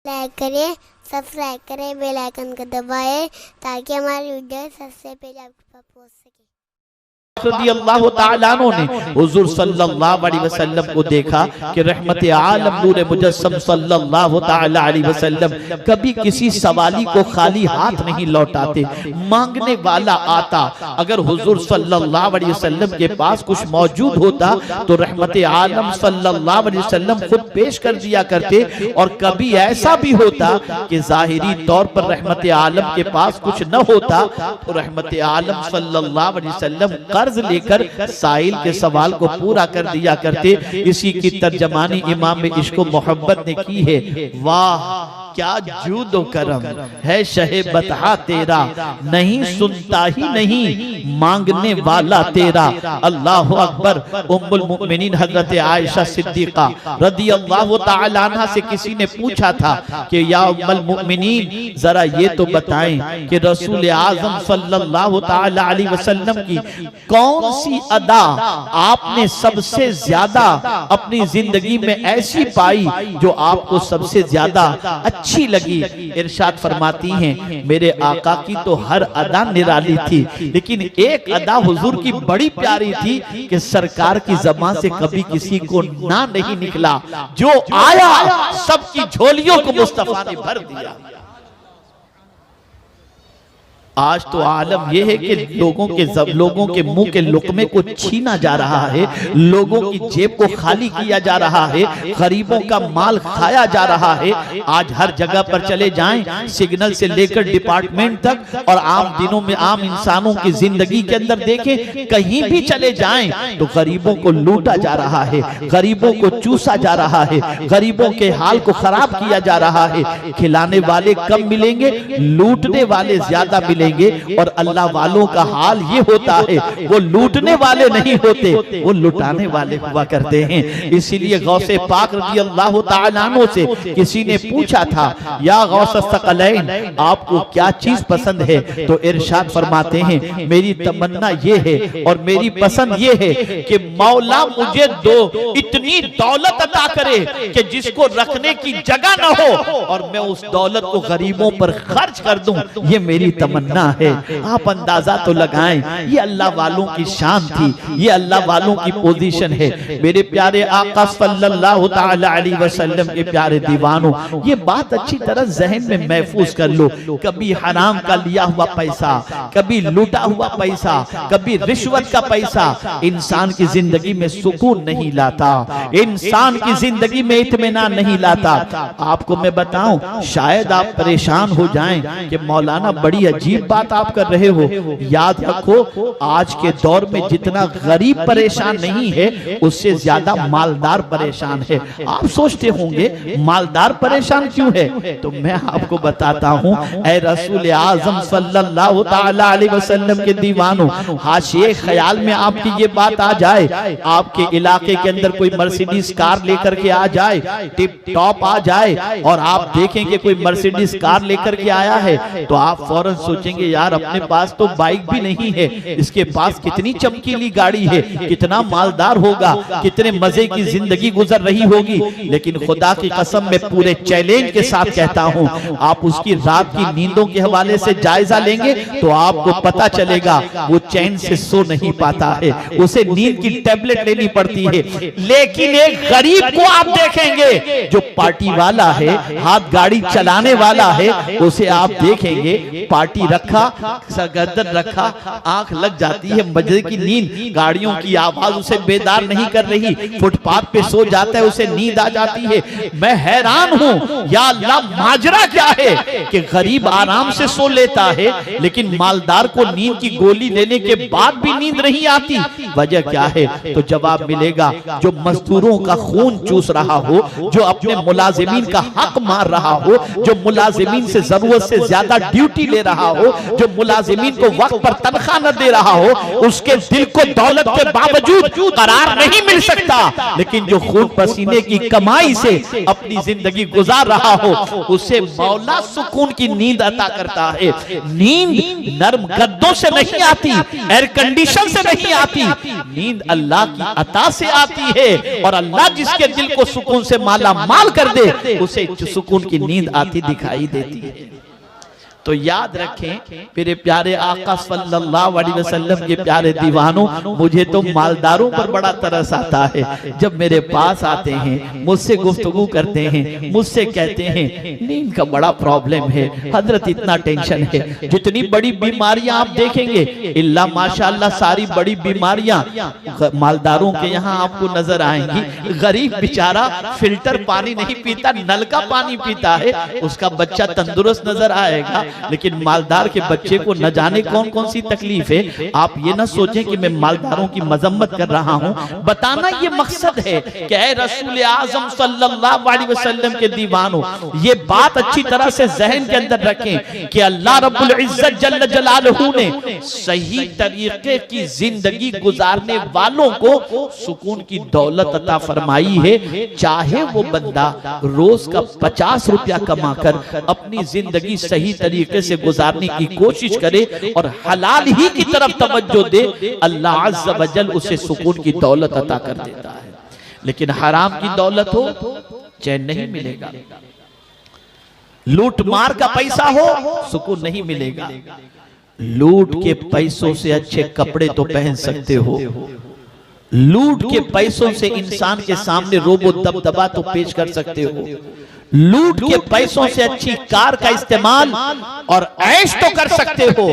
Like करें, subscribe करें, bell icon को दबाएं ताकि हमारी वीडियो सबसे पहले आपके पास पहुंच सके। रज़ियल्लाहु ताला अन्हु ने हुज़ूर सल्लल्लाहु अलैहि वसल्लम को देखा कि रहमत आलम नूर मुजस्सम सल्लल्लाहु ताला अलैहि वसल्लम कभी किसी सवाली को खाली हाथ नहीं लौटाते। मांगने वाला आता, अगर हुज़ूर सल्लल्लाहु अलैहि वसल्लम के पास कुछ मौजूद होता तो रहमत आलम सल्लल्लाहु अलैहि वसल्लम खुद पेश कर दिया करते। और कभी ऐसा भी होता कि ज़ाहिरी तौर पर रहमत आलम के पास कुछ न होता तो रहमत आलम सल्लल्लाहु अलैहि वसल्लम कर्ज लेकर साइल के सवाल को पूरा कर दिया करते। इसी की तर्जमानी इमाम इश्क व मोहब्बत ने की है। वाह क्या जूदो करम है शहे बतहा तेरा, नहीं सुनता ही नहीं मांगने वाला तेरा। अल्लाह अकबर। उम्मुल मुमिनीन हजरत आयशा सिद्दीका रज़ियल्लाहु ताला अन्हा से किसी ने पूछा था कि या उम्मुल मुमिनीन जरा ये तो बताएं कि रसूल आज़म सल्लल्लाहु ताला अलैहि वसल्लम की कौन सी अदा आपने सबसे ज्यादा अपनी जिंदगी में ऐसी पाई जो आपको सबसे ज्यादा अच्छी लगी। इरशाद फरमाती हैं मेरे आका की तो हर अदा निराली थी, लेकिन एक अदा हुजूर की बड़ी प्यारी थी कि सरकार की ज़बान से कभी किसी को ना नहीं निकला, जो आया सबकी झोलियों को मुस्तफा ने भर दिया। आज तो आलम यह है कि लोगों के मुंह के लुकमे को छीना जा रहा है, लोगों की जेब को खाली किया जा रहा है, गरीबों का माल खाया जा रहा है। आज हर जगह पर चले जाएं, सिग्नल से लेकर डिपार्टमेंट तक और आम दिनों में आम इंसानों की जिंदगी के अंदर देखें, कहीं भी चले जाएं तो गरीबों को लूटा जा रहा है, गरीबों को चूसा जा रहा है, गरीबों के हाल को खराब किया जा रहा है। खिलाने वाले कम मिलेंगे, लूटने वाले ज्यादा मिलेंगे। और अल्लाह वालों का हाल ये होता है, वो लूटने वाले नहीं होते, वो लुटाने वाले हुआ करते हैं। इसीलिए गौसे पाक रज़ियल्लाहु ताला अन्हु से किसी ने पूछा था या गौस सकलैन आपको क्या चीज पसंद है, तो इरशाद फरमाते हैं मेरी तमन्ना ये है और मेरी पसंद ये है कि मौला मुझे दो इतनी दौलत अता करे कि जिसको रखने की जगह न हो और मैं उस दौलत को गरीबों पर खर्च कर दूं। ये मेरी तमन्ना है। आप अंदाजा तो लगाएं, ये अल्लाह वालों की शान थी, ये अल्लाह वालों की पोजीशन है। मेरे प्यारे आका सल्लल्लाहु ताला अलैहि वसल्लम के प्यारे दीवानों, ये बात अच्छी तरह जहन में महफूज कर लो। कभी हराम का लिया हुआ पैसा, कभी लूटा हुआ पैसा, कभी रिश्वत का पैसा इंसान की जिंदगी में सुकून नहीं लाता, इंसान की जिंदगी में इत्मीनान नहीं लाता। आपको मैं बताऊं, शायद आप परेशान हो जाएं कि मौलाना बड़ी अजीब बात आप कर रहे हो। याद रखो आज के दौर में जितना गरीब परेशान नहीं है उससे ज्यादा मालदार परेशान है। आप सोचते होंगे मालदार परेशान क्यों है, तो मैं आपको बताता हूं। ऐ रसूल आज़म सल्लल्लाहु ताला अलैहि वसल्लम के दीवानों, हाशिए ख्याल में आपकी ये बात आ जाए, आपके इलाके के अंदर कोई मर्सिडीज कार लेकर के आ जाए, टिप टॉप आ जाए और आप देखें कि कोई मर्सिडीज कार लेकर के आया है, तो आप फौरन सोचेंगे यार अपने पास तो बाइक भी नहीं है, इसके पास कितनी चमकीली गाड़ी है, कितना मालदार होगा, कितने मजे की जिंदगी गुजर रही होगी। लेकिन खुदा की कसम मैं पूरे चैलेंज के साथ कहता हूं, आप उसकी रात की नींदों के हवाले से जायजा लेंगे तो आपको पता चलेगा वो चैन से सो नहीं पाता है, उसे नींद की टैबलेट लेनी पड़ती है। लेकिन एक गरीब को आप देखेंगे जो पार्टी वाला है, हाथ गाड़ी चलाने वाला है, उसे आप देखेंगे पार्टी रखा, गर्दन रखा, आंख लग जाती है, मजे की नींद, गाड़ियों की आवाज उसे बेदार नहीं कर रही, फुटपाथ पे सो जाता है, उसे नींद आ जाती है। मैं हैरान हूं, या अल्लाह माजरा क्या है कि गरीब आराम से सो लेता है लेकिन मालदार को नींद की गोली लेने के बाद भी नींद नहीं आती। वजह क्या है, तो जवाब मिलेगा जो मजदूरों का खून चूस रहा हो, जो अपने मुलाजिमीन का हक मार रहा हो, जो मुलाजिमीन से जरूरत से ज्यादा ड्यूटी ले रहा हो, जो मुलाजिमीन को वक्त पर तनख्वाह न दे रहा हो, उसके दिल को दौलत के बावजूद करार नहीं मिल सकता, लेकिन जो खून पसीने की कमाई से अपनी जिंदगी गुजार रहा हो, उसे मौला सुकून की नींद अता करता है। नींद नरम गद्दों से नहीं आती, एयर कंडीशन से नहीं आती, नींद अल्लाह की अता से आती है। और अल्लाह जिसके दिल को सुकून से माला माल कर दे, उसे सुकून की नींद आती दिखाई देती है। तो याद रखें मेरे प्यारे आका सल्लल्लाहु अलैहि वसल्लम के प्यारे दीवानों, मुझे तो मालदारों पर बड़ा तरस आता है। जब मेरे पास आते हैं, मुझसे गुफ्तगू करते हैं, मुझसे कहते हैं नींद का बड़ा प्रॉब्लम है हजरत, इतना टेंशन है। जितनी बड़ी बीमारियां आप देखेंगे, इल्ला माशाअल्लाह सारी बड़ी बीमारियां मालदारों के यहाँ आपको नजर आएंगी। गरीब बेचारा फिल्टर पानी नहीं पीता, नल का पानी पीता है, उसका बच्चा तंदुरुस्त नजर आएगा। लेकिन मालदार के बच्चे को न जाने कौन कौन सी तकलीफ है। आप ये ना सोचें कि मैं मालदारों की मजम्मत कर रहा हूं, बताना ये मकसद है कि ऐ रसूल आजम सल्लल्लाहु अलैहि वसल्लम के दीवानों, ये बात अच्छी तरह से जहन के अंदर रखें कि अल्लाह रब्बुल इज्जत जल्ल जलालहू ने सही तरीके की जिंदगी गुजारने वालों को सुकून की दौलत अता फरमाई है। चाहे वो बंदा रोज का 50 रुपया कमाकर अपनी जिंदगी सही तरीके से गुजारने की कोशिश करे और हलाल ही की तरफ तवज्जो दे, अल्लाह अज़्ज़ व जल उसे सुकून की दौलत अता कर देता है। लेकिन हराम की दौलत हो, चैन नहीं मिलेगा। लूट मार का पैसा हो, सुकून नहीं मिलेगा। लूट के पैसों से अच्छे कपड़े तो पहन सकते हो, लूट के पैसों से इंसान के सामने रोबो दबदबा तो पेश कर सकते हो, लूट के पैसों से अच्छी कार का इस्तेमाल और ऐश तो कर सकते हो,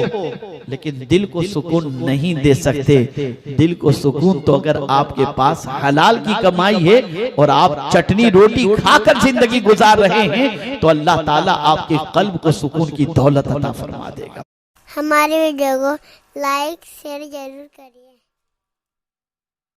लेकिन दिल को सुकून नहीं दे सकते। दिल को सुकून तो अगर आपके पास हलाल की कमाई है और आप चटनी रोटी खाकर जिंदगी गुजार रहे हैं, तो अल्लाह ताला आपके कल्ब को सुकून की दौलत अता फरमा देगा। हमारे वीडियो को लाइक शेयर जरूर करिए।